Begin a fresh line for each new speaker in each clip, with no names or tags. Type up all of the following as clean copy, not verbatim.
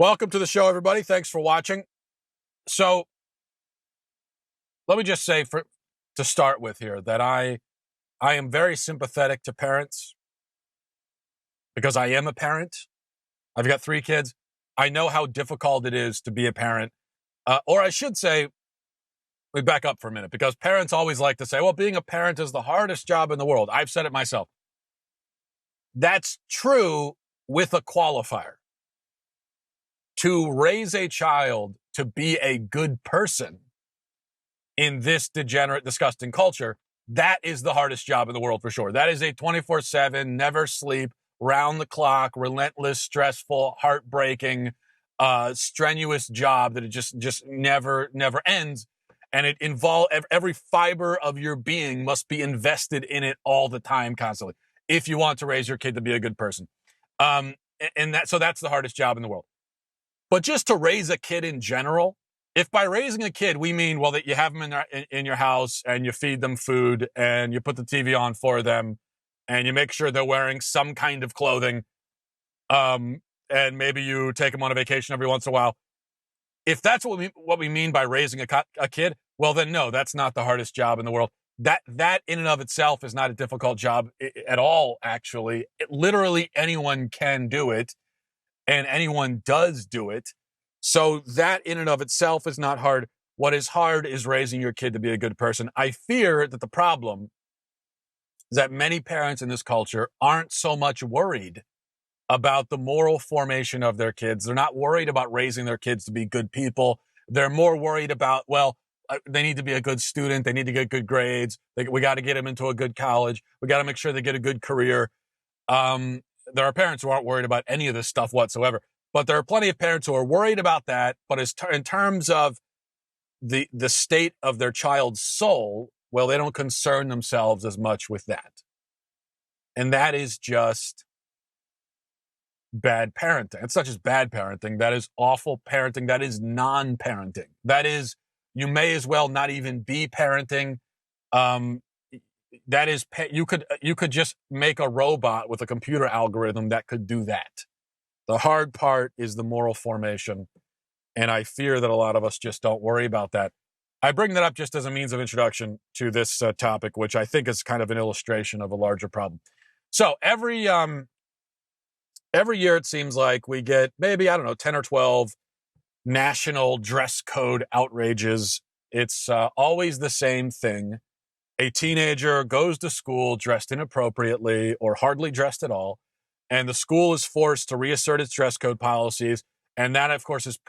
Welcome to the show, everybody. Thanks for watching. So let me just say to start with here that I am very sympathetic to parents because I am a parent. I've got 3 kids. I know how difficult it is to be a parent. Or I should say, let me back up for a minute, because parents always like to say, well, being a parent is the hardest job in the world. I've said it myself. That's true with a qualifier. To raise a child to be a good person in this degenerate, disgusting culture, that is the hardest job in the world for sure. That is a 24/7, never sleep, round the clock, relentless, stressful, heartbreaking, strenuous job that it just never ends. And it involves every fiber of your being must be invested in it all the time, constantly, if you want to raise your kid to be a good person. So that's the hardest job in the world. But just to raise a kid in general, if by raising a kid we mean, well, that you have them in your house and you feed them food and you put the TV on for them and you make sure they're wearing some kind of clothing, and maybe you take them on a vacation every once in a while. If that's what we mean by raising a kid, well, then no, that's not the hardest job in the world. That in and of itself is not a difficult job at all, actually. Literally anyone can do it. And anyone does do it. So that in and of itself is not hard. What is hard is raising your kid to be a good person. I fear that the problem is that many parents in this culture aren't so much worried about the moral formation of their kids. They're not worried about raising their kids to be good people. They're more worried about, well, they need to be a good student. They need to get good grades. We got to get them into a good college. We got to make sure they get a good career. There are parents who aren't worried about any of this stuff whatsoever, but there are plenty of parents who are worried about that. But in terms of the state of their child's soul, well, they don't concern themselves as much with that. And that is just bad parenting. It's not just bad parenting. That is awful parenting. That is non-parenting. That is, you may as well not even be parenting. That is, you could just make a robot with a computer algorithm that could do that. The hard part is the moral formation, and I fear that a lot of us just don't worry about that. I bring that up just as a means of introduction to this topic, which I think is kind of an illustration of a larger problem. So every year it seems like we get maybe, 10 or 12 national dress code outrages. It's always the same thing. A teenager goes to school dressed inappropriately or hardly dressed at all, and the school is forced to reassert its dress code policies. And that, of course, is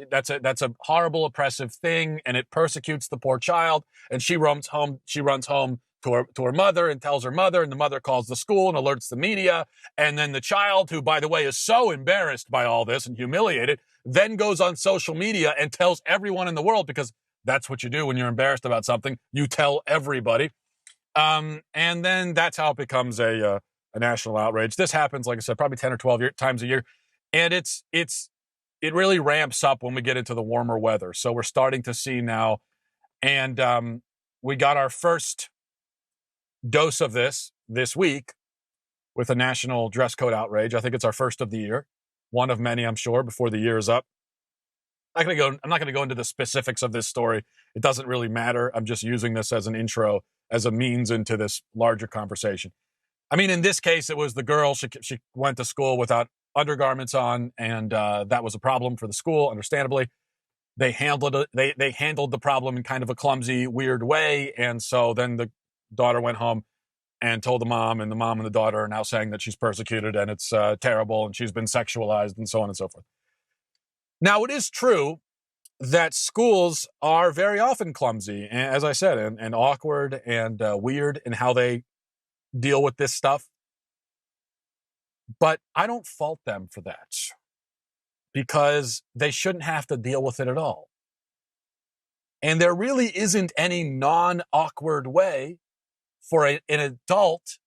that's a horrible, oppressive thing, and it persecutes the poor child. And she runs home to her mother and tells her mother, and the mother calls the school and alerts the media. And then the child, who, by the way, is so embarrassed by all this and humiliated, then goes on social media and tells everyone in the world, because that's what you do when you're embarrassed about something. You tell everybody. And then that's how it becomes a national outrage. This happens, like I said, probably 10 or 12 times a year. And it really ramps up when we get into the warmer weather. So we're starting to see now. And we got our first dose of this week with a national dress code outrage. I think it's our first of the year. One of many, I'm sure, before the year is up. I'm not going to go into the specifics of this story. It doesn't really matter. I'm just using this as an intro, as a means into this larger conversation. I mean, in this case, it was the girl. She went to school without undergarments on, and that was a problem for the school, understandably. They handled it. They handled the problem in kind of a clumsy, weird way. And so then the daughter went home and told the mom, and the daughter are now saying that she's persecuted and it's terrible and she's been sexualized and so on and so forth. Now, it is true that schools are very often clumsy, as I said, and awkward and weird in how they deal with this stuff. But I don't fault them for that, because they shouldn't have to deal with it at all. And there really isn't any non-awkward way for an adult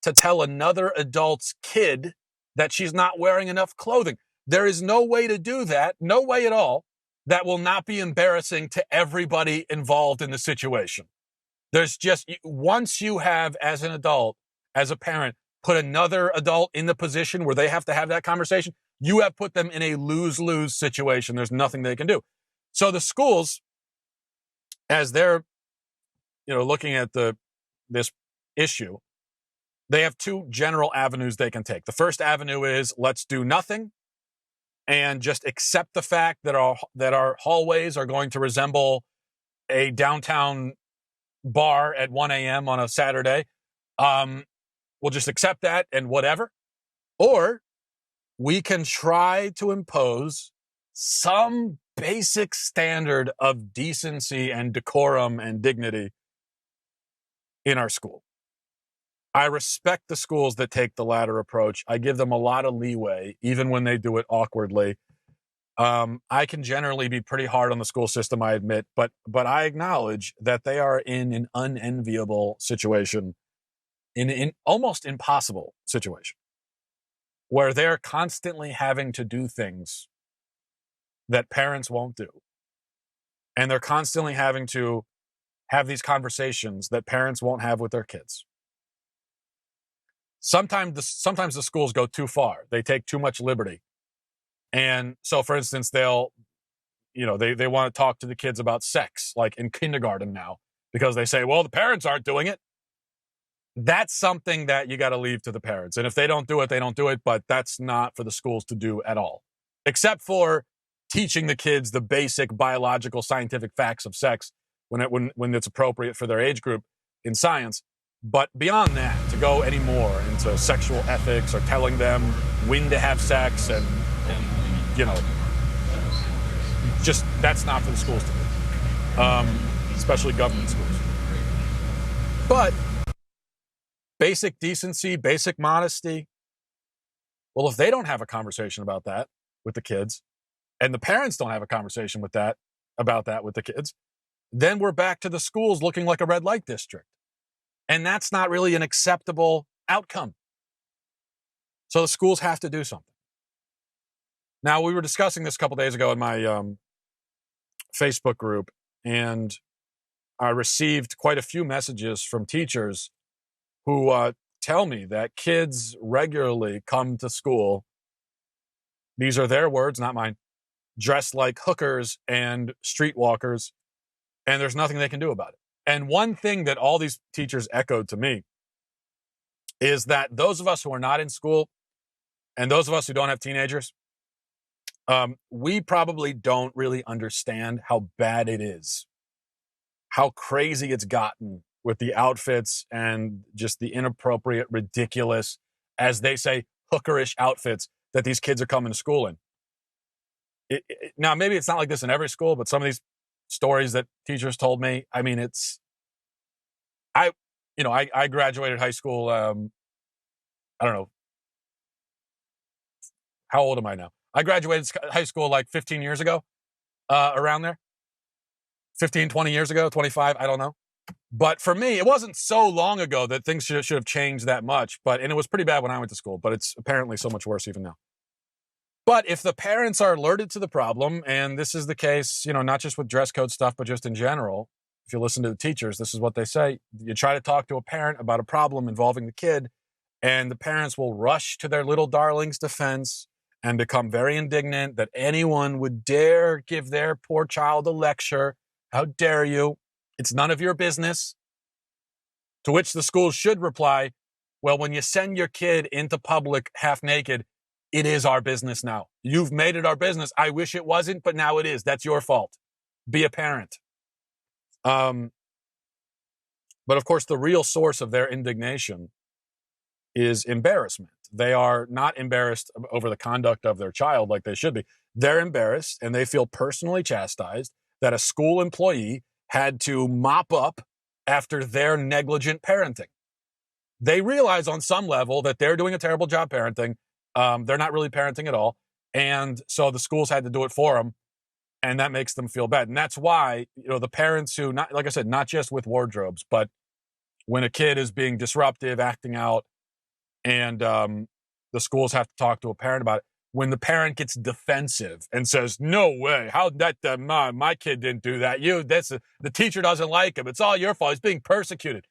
to tell another adult's kid that she's not wearing enough clothing. There is no way to do that, no way at all, that will not be embarrassing to everybody involved in the situation. There's just, once you have, as an adult, as a parent, put another adult in the position where they have to have that conversation, You have put them in a lose-lose situation. There's nothing they can do. So the schools, as they're, looking at this issue, they have two general avenues they can take. The first avenue is let's do nothing and just accept the fact that our hallways are going to resemble a downtown bar at 1 a.m. on a Saturday. We'll just accept that and whatever. Or we can try to impose some basic standard of decency and decorum and dignity in our school. I respect the schools that take the latter approach. I give them a lot of leeway, even when they do it awkwardly. I can generally be pretty hard on the school system, I admit, but I acknowledge that they are in an unenviable situation, in almost impossible situation, where they're constantly having to do things that parents won't do. And they're constantly having to have these conversations that parents won't have with their kids. Sometimes the schools go too far. They take too much liberty. And so, for instance, they want to talk to the kids about sex, like in kindergarten now, because they say, well, the parents aren't doing it. That's something that you got to leave to the parents. And if they don't do it, they don't do it. But that's not for the schools to do at all, except for teaching the kids the basic biological scientific facts of sex when it's appropriate for their age group in science. But beyond that, to go any more into sexual ethics or telling them when to have sex and just that's not for the schools to do, especially government schools. But basic decency, basic modesty, well, if they don't have a conversation about that with the kids, and the parents don't have a conversation about that with the kids, then we're back to the schools looking like a red light district. And that's not really an acceptable outcome. So the schools have to do something. Now, we were discussing this a couple days ago in my Facebook group, and I received quite a few messages from teachers who tell me that kids regularly come to school, these are their words, not mine, dressed like hookers and streetwalkers, and there's nothing they can do about it. And one thing that all these teachers echoed to me is that those of us who are not in school and those of us who don't have teenagers, we probably don't really understand how bad it is, how crazy it's gotten with the outfits and just the inappropriate, ridiculous, as they say, hookerish outfits that these kids are coming to school in. Now, maybe it's not like this in every school, but some of these stories that teachers told me, I mean, I graduated high school, I don't know, how old am I now? I graduated high school like 15 years ago, around there. 15, 20 years ago, 25, I don't know. But for me, it wasn't so long ago that things should have changed that much. And it was pretty bad when I went to school, but it's apparently so much worse even now. But if the parents are alerted to the problem, and this is the case, not just with dress code stuff, but just in general, if you listen to the teachers, this is what they say. You try to talk to a parent about a problem involving the kid, and the parents will rush to their little darling's defense and become very indignant that anyone would dare give their poor child a lecture. How dare you? It's none of your business. To which the school should reply, well, when you send your kid into public half naked, it is our business now. You've made it our business. I wish it wasn't, but now it is. That's your fault. Be a parent. But of course, the real source of their indignation is embarrassment. They are not embarrassed over the conduct of their child like they should be. They're embarrassed and they feel personally chastised that a school employee had to mop up after their negligent parenting. They realize on some level that they're doing a terrible job parenting. They're not really parenting at all. And so the schools had to do it for them. And that makes them feel bad. And that's why, the parents who, not, like I said, not just with wardrobes, but when a kid is being disruptive, acting out, and the schools have to talk to a parent about it. When the parent gets defensive and says, no way, how that, my kid didn't do that. The teacher doesn't like him. It's all your fault. He's being persecuted.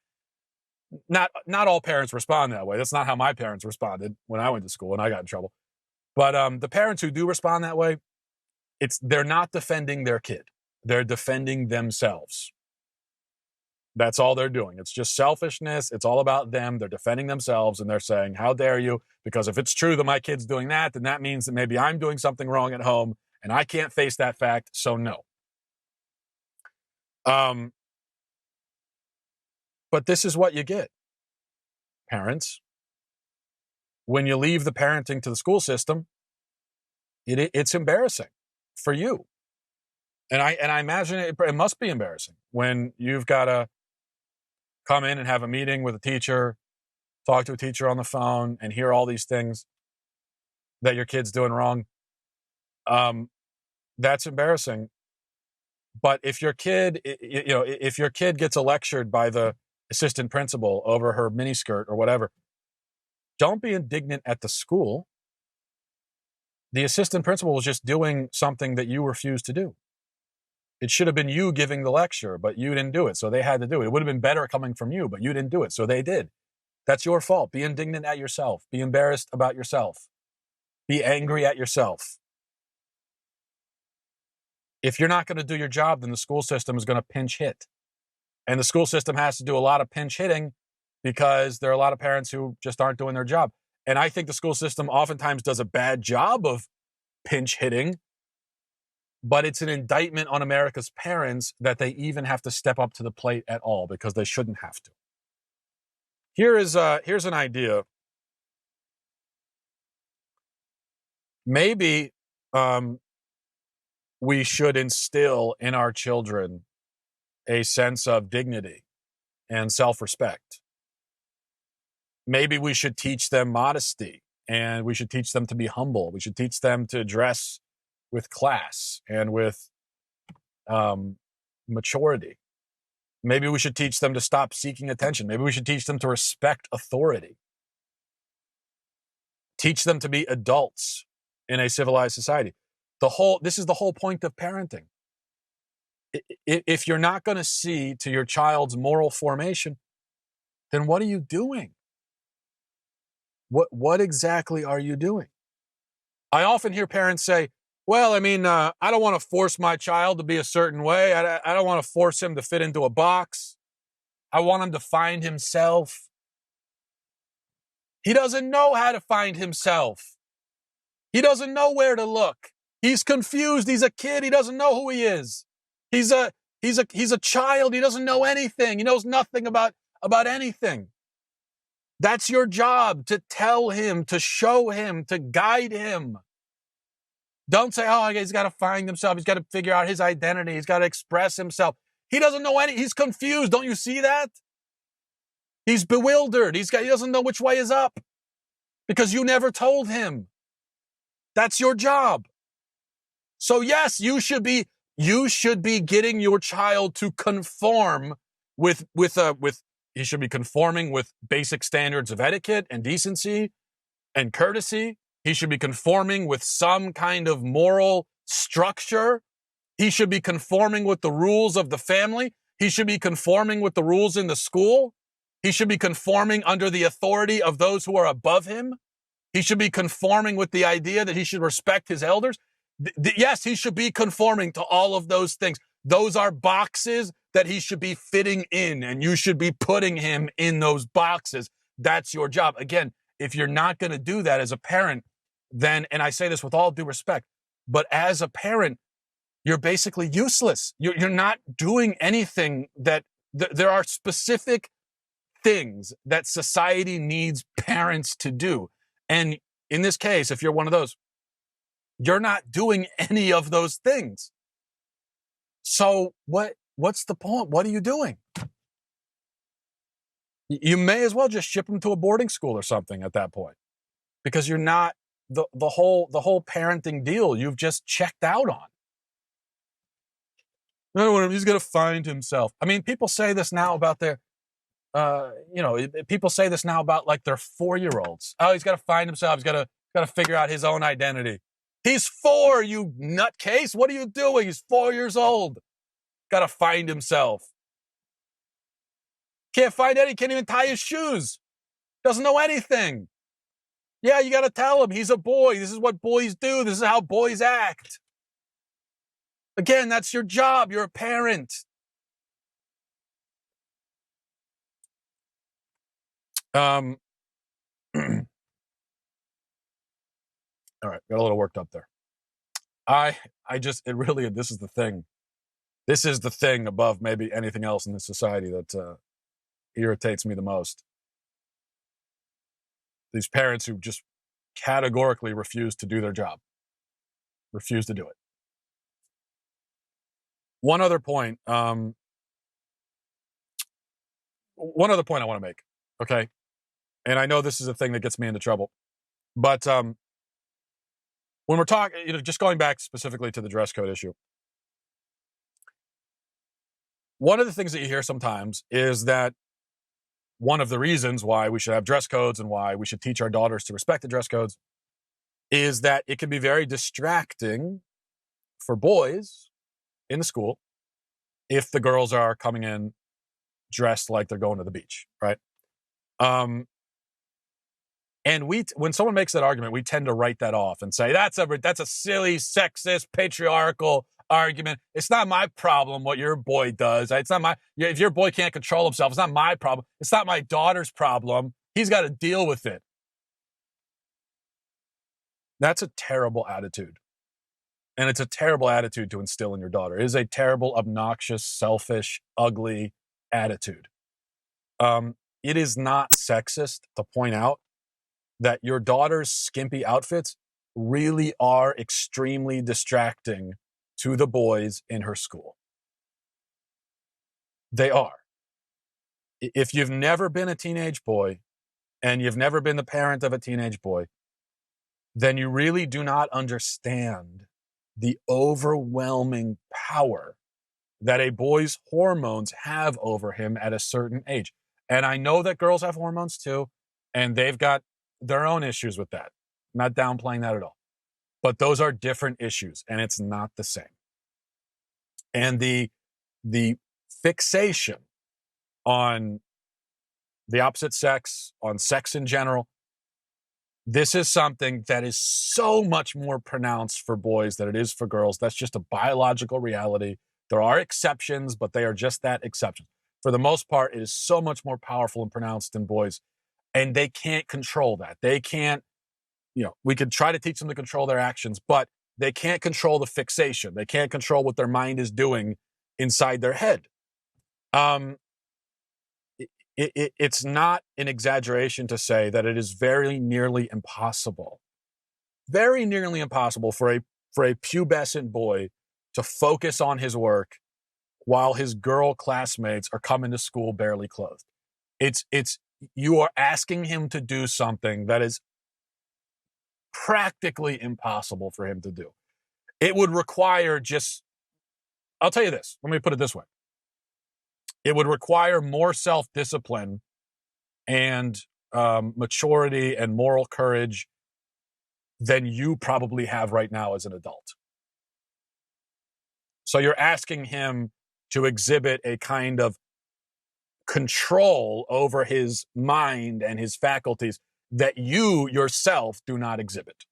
Not all parents respond that way. That's not how my parents responded when I went to school and I got in trouble. But the parents who do respond that way, they're not defending their kid. They're defending themselves. That's all they're doing. It's just selfishness. It's all about them. They're defending themselves, and they're saying, how dare you? Because if it's true that my kid's doing that, then that means that maybe I'm doing something wrong at home, and I can't face that fact, so no. But this is what you get, parents. When you leave the parenting to the school system, it's embarrassing for you. And I imagine it must be embarrassing when you've got to come in and have a meeting with a teacher, talk to a teacher on the phone, and hear all these things that your kid's doing wrong. That's embarrassing. But if your kid, if your kid gets lectured by the assistant principal over her miniskirt or whatever, don't be indignant at the school. The assistant principal was just doing something that you refused to do. It should have been you giving the lecture, but you didn't do it, so they had to do it. It would have been better coming from you, but you didn't do it, so they did. That's your fault. Be indignant at yourself. Be embarrassed about yourself. Be angry at yourself. If you're not going to do your job, then the school system is going to pinch hit. And the school system has to do a lot of pinch hitting because there are a lot of parents who just aren't doing their job. And I think the school system oftentimes does a bad job of pinch hitting, but it's an indictment on America's parents that they even have to step up to the plate at all because they shouldn't have to. Here's an idea. Maybe we should instill in our children a sense of dignity and self-respect. Maybe we should teach them modesty, and we should teach them to be humble. We should teach them to dress with class and with maturity. Maybe we should teach them to stop seeking attention. Maybe we should teach them to respect authority. Teach them to be adults in a civilized society. This is the whole point of parenting. If you're not going to see to your child's moral formation, then what are you doing? What exactly are you doing? I often hear parents say, well, I don't want to force my child to be a certain way. I don't want to force him to fit into a box. I want him to find himself. He doesn't know how to find himself. He doesn't know where to look. He's confused. He's a kid. He doesn't know who he is. He's a child. He doesn't know anything. He knows nothing about anything. That's your job, to tell him, to show him, to guide him. Don't say, oh, he's got to find himself. He's got to figure out his identity. He's got to express himself. He doesn't know he's confused. Don't you see that? He's bewildered. He doesn't know which way is up because you never told him. That's your job. So yes, you should be getting your child to conform he should be conforming with basic standards of etiquette and decency and courtesy. He should be conforming with some kind of moral structure. He should be conforming with the rules of the family. He should be conforming with the rules in the school. He should be conforming under the authority of those who are above him. He should be conforming with the idea that he should respect his elders. Yes, he should be conforming to all of those things. Those are boxes that he should be fitting in, and you should be putting him in those boxes. That's your job. Again, if you're not going to do that as a parent, then, and I say this with all due respect, but as a parent, you're basically useless. You're not doing anything there are specific things that society needs parents to do. And in this case, if you're one of those, you're not doing any of those things. So what's the point? What are you doing? You may as well just ship them to a boarding school or something at that point, because you're not the whole parenting deal you've just checked out on. No, he's going to find himself. I mean, people say this now about people say this now about like their 4-year-olds. Oh, he's got to find himself. He's got to figure out his own identity. He's 4, you nutcase. What are you doing? He's 4 years old. Got to find himself. Can't find any. Can't even tie his shoes. Doesn't know anything. Yeah, you got to tell him he's a boy. This is what boys do. This is how boys act. Again, that's your job. You're a parent. All right, got a little worked up there. This is the thing. This is the thing above maybe anything else in this society that irritates me the most. These parents who just categorically refuse to do their job, refuse to do it. One other point I want to make, okay? And I know this is a thing that gets me into trouble, but when we're talking, just going back specifically to the dress code issue, one of the things that you hear sometimes is that one of the reasons why we should have dress codes and why we should teach our daughters to respect the dress codes is that it can be very distracting for boys in the school if the girls are coming in dressed like they're going to the beach, right? And when someone makes that argument, we tend to write that off and say, that's a silly, sexist, patriarchal argument. It's not my problem what your boy does. It's not if your boy can't control himself, it's not my problem. It's not my daughter's problem. He's got to deal with it. That's a terrible attitude. And it's a terrible attitude to instill in your daughter. It is a terrible, obnoxious, selfish, ugly attitude. It is not sexist to point out that your daughter's skimpy outfits really are extremely distracting to the boys in her school. They are. If you've never been a teenage boy and you've never been the parent of a teenage boy, then you really do not understand the overwhelming power that a boy's hormones have over him at a certain age. And I know that girls have hormones too, and they've got their own issues with that. I'm not downplaying that at all. But those are different issues, and it's not the same. And the fixation on the opposite sex, on sex in general, this is something that is so much more pronounced for boys than it is for girls. That's just a biological reality. There are exceptions, but they are just that, exceptions. For the most part, it is so much more powerful and pronounced in boys, and they can't control that. They can't, we could try to teach them to control their actions, but they can't control the fixation. They can't control what their mind is doing inside their head. It's not an exaggeration to say that it is very nearly impossible for a pubescent boy to focus on his work while his girl classmates are coming to school barely clothed. You are asking him to do something that is practically impossible for him to do. It would require I'll tell you this, let me put it this way. It would require more self-discipline and maturity and moral courage than you probably have right now as an adult. So you're asking him to exhibit a kind of control over his mind and his faculties that you yourself do not exhibit.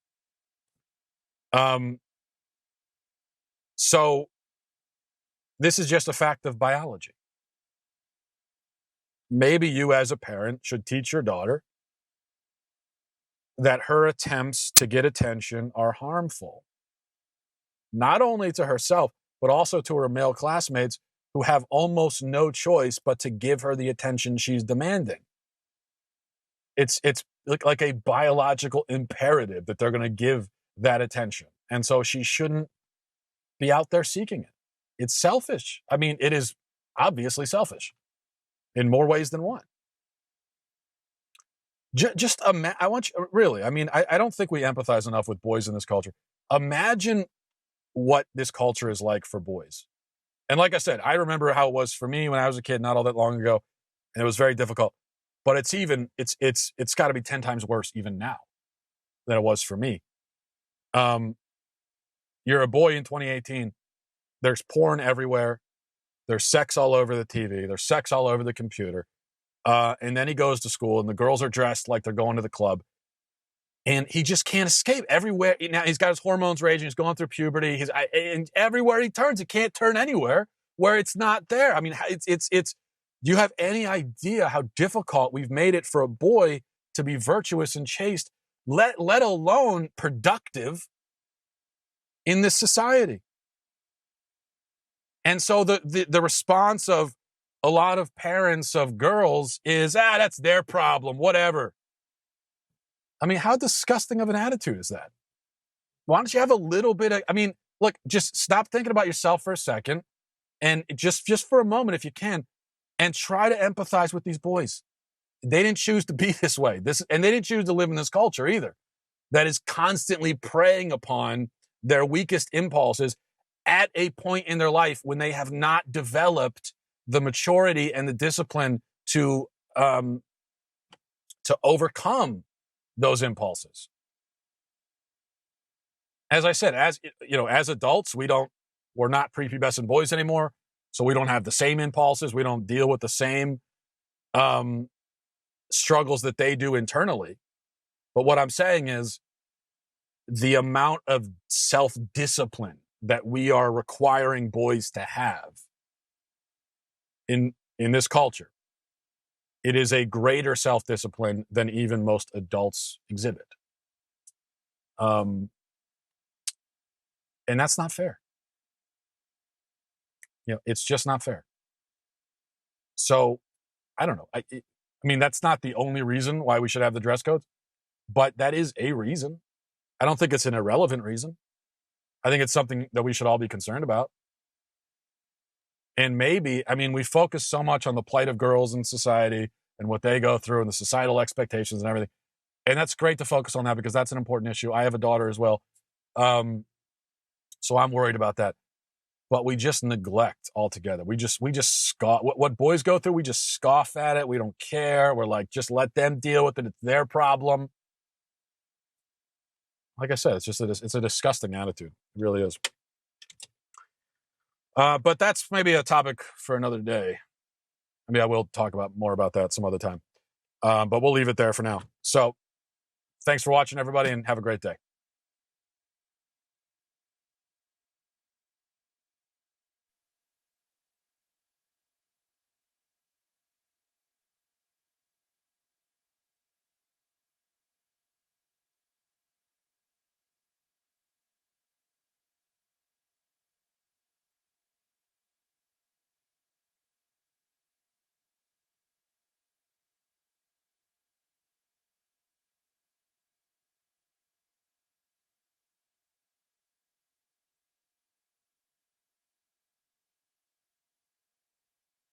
So this is just a fact of biology. Maybe you as a parent should teach your daughter that her attempts to get attention are harmful, not only to herself, but also to her male classmates who have almost no choice but to give her the attention she's demanding. It's like a biological imperative that they're going to give that attention. And so she shouldn't be out there seeking it. It's selfish. I mean, it is obviously selfish in more ways than one. I want you, really, I mean, I don't think we empathize enough with boys in this culture. Imagine what this culture is like for boys. And like I said, I remember how it was for me when I was a kid, not all that long ago, and it was very difficult. But it's got to be 10 times worse even now than it was for me. You're a boy in 2018. There's porn everywhere. There's sex all over the TV. There's sex all over the computer. And then he goes to school, and the girls are dressed like they're going to the club. And he just can't escape. Everywhere now, he's got his hormones raging. He's going through puberty. And everywhere he turns, he can't turn anywhere where it's not there. I mean, it's. Do you have any idea how difficult we've made it for a boy to be virtuous and chaste, let alone productive in this society? And so the response of a lot of parents of girls is, that's their problem, whatever. I mean, how disgusting of an attitude is that? Why don't you have a little bit of, look, just stop thinking about yourself for a second and just for a moment, if you can, and try to empathize with these boys. They didn't choose to be this way. And they didn't choose to live in this culture either, that is constantly preying upon their weakest impulses at a point in their life when they have not developed the maturity and the discipline to overcome those impulses. As I said, as adults, we're not prepubescent boys anymore, so we don't have the same impulses. We don't deal with the same struggles that they do internally. But what I'm saying is the amount of self-discipline that we are requiring boys to have in this culture, it is a greater self-discipline than even most adults exhibit. And that's not fair. It's just not fair. So, I don't know. I mean, that's not the only reason why we should have the dress codes, but that is a reason. I don't think it's an irrelevant reason. I think it's something that we should all be concerned about. And maybe, we focus so much on the plight of girls in society and what they go through and the societal expectations and everything. And that's great to focus on that because that's an important issue. I have a daughter as well. So I'm worried about that. But we just neglect altogether. We just scoff. What boys go through, we just scoff at it. We don't care. We're like, just let them deal with it. It's their problem. Like I said, it's a disgusting attitude. It really is. But that's maybe a topic for another day. I will talk more about that some other time. But we'll leave it there for now. So thanks for watching, everybody, and have a great day.